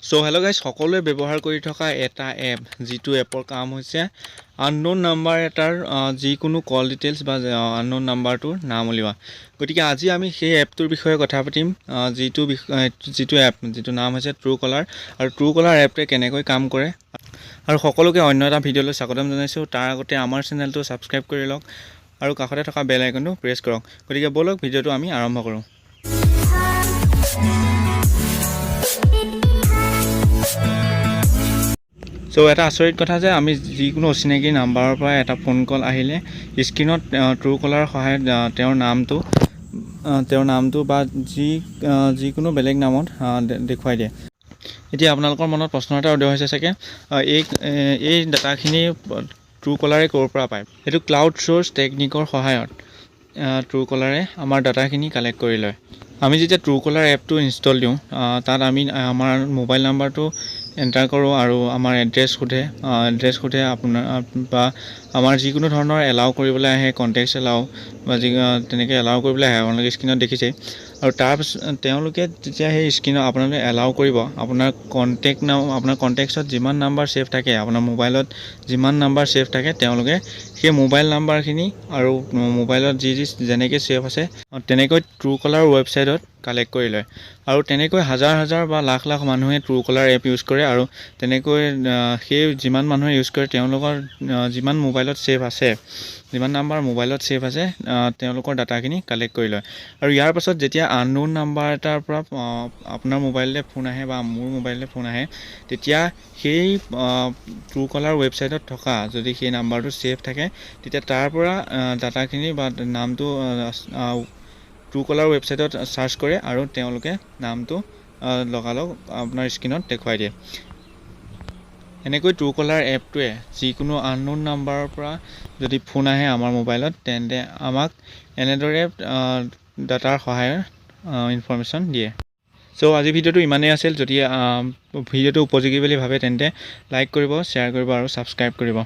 So hello' guys, সকলোৱে ব্যৱহাৰ কৰি থকা এটা এপ, যিটো এপৰ কাম হৈছে আননোন নাম্বাৰ এটাৰ যিকোনো কল ডিটেইলছ বা আননোন নাম্বাৰটোৰ নাম উলিওৱা। গতিকে আজি আমি সেই এপটোৰ বিষয়ে কথা পাতিম, যিটো নাম হৈছে ট্ৰুকলাৰ। আৰু ট্ৰুকলাৰ এপটোৱে কেনেকৈ কাম কৰে, আৰু সকলোকে অন্য এটা ভিডিঅ'লৈ স্বাগতম জনাইছোঁ। তাৰ আগতে আমাৰ চেনেলটো ছাবস্ক্ৰাইব কৰি লওক আৰু কাষতে থকা বেল আইকনটো প্ৰেছ কৰক। গতিকে ব'লক ভিডিঅ'টো আমি আৰম্ভ কৰোঁ। চ' এটা আচৰিত কথা যে আমি যিকোনো অচিনাকি নাম্বাৰৰ পৰা এটা ফোন কল আহিলে স্ক্ৰীণত ট্ৰুকলাৰৰ সহায়ত তেওঁৰ নামটো বা যিকোনো বেলেগ নামত দেখুৱাই দিয়ে। এতিয়া আপোনালোকৰ মনত প্ৰশ্ন এটা উদয় হৈছে চাগে, এই ডাটাখিনি ট্ৰুকলাৰে ক'ৰ পৰা পায়। সেইটো ক্লাউড চ'ৰ্চ টেকনিকৰ সহায়ত ট্ৰুকলাৰে আমাৰ ডাটাখিনি কালেক্ট কৰি লয়। আমি যেতিয়া ট্ৰুকলাৰ এপটো ইনষ্টল দিওঁ, তাত আমি আমাৰ মোবাইল নাম্বাৰটো এণ্টাৰ কৰোঁ আৰু আমাৰ এড্ৰেছ সোধে আপোনাৰ, বা আমাৰ যিকোনো ধৰণৰ এলাউ কৰিবলৈ আহে, কণ্টেক্টছ এলাউ বা তেনেকৈ এলাউ কৰিবলৈ আহে, আপোনালোকে স্ক্ৰীণত দেখিছেই। আৰু তাৰপিছত তেওঁলোকে যেতিয়া সেই স্ক্ৰীণত আপোনালোকে এলাউ কৰিব, আপোনাৰ কণ্টেক্টছত যিমান নাম্বাৰ ছেভ থাকে, আপোনাৰ মোবাইলত যিমান নাম্বাৰ ছেভ থাকে, তেওঁলোকে সেই মোবাইল নাম্বাৰখিনি আৰু মোবাইলত যেনেকৈ ছেভ আছে তেনেকৈ ট্ৰুকলাৰ ৱেবছাইটত কালেক্ট কৰি লয়। আৰু তেনেকৈ হাজাৰ বা লাখ মানুহে ট্ৰুকলাৰ এপ ইউজ কৰে। আৰু তেনেকৈ সেই যিমান মানুহে ইউজ কৰে, তেওঁলোকৰ যিমান নাম্বাৰ মোবাইলত ছেভ আছে, তেওঁলোকৰ ডাটাখিনি কালেক্ট কৰি লয়। আৰু ইয়াৰ পাছত যেতিয়া আননোন নাম্বাৰ এটাৰ পৰা আপোনাৰ মোবাইললৈ ফোন আহে বা মোৰ মোবাইললৈ ফোন আহে, তেতিয়া সেই ট্ৰুকলাৰ ৱেবছাইটত থকা যদি সেই নাম্বাৰটো ছেভ থাকে, তেতিয়া তাৰ পৰা ডাটাখিনি বা নামটো ট্ৰুকলাৰ ৱেবছাইটত চাৰ্চ কৰে আৰু তেওঁলোকে নামটো লগালগ আপোনাৰ স্ক্ৰীণত দেখুৱাই দিয়ে। এনেকৈ ট্ৰুকলাৰ এপটোৱে যিকোনো আননোন নাম্বাৰৰ পৰা যদি ফোন আহে আমাৰ মোবাইলত, তেন্তে আমাক এনেদৰে ডাটাৰ সহায়ত ইনফৰ্মেশ্যন দিয়ে। চ' আজি ভিডিঅ'টো ইমানেই আছিল। যদি ভিডিঅ'টো উপযোগী বুলি ভাবে, তেন্তে লাইক কৰিব, শ্বেয়াৰ কৰিব আৰু ছাবস্ক্ৰাইব কৰিব।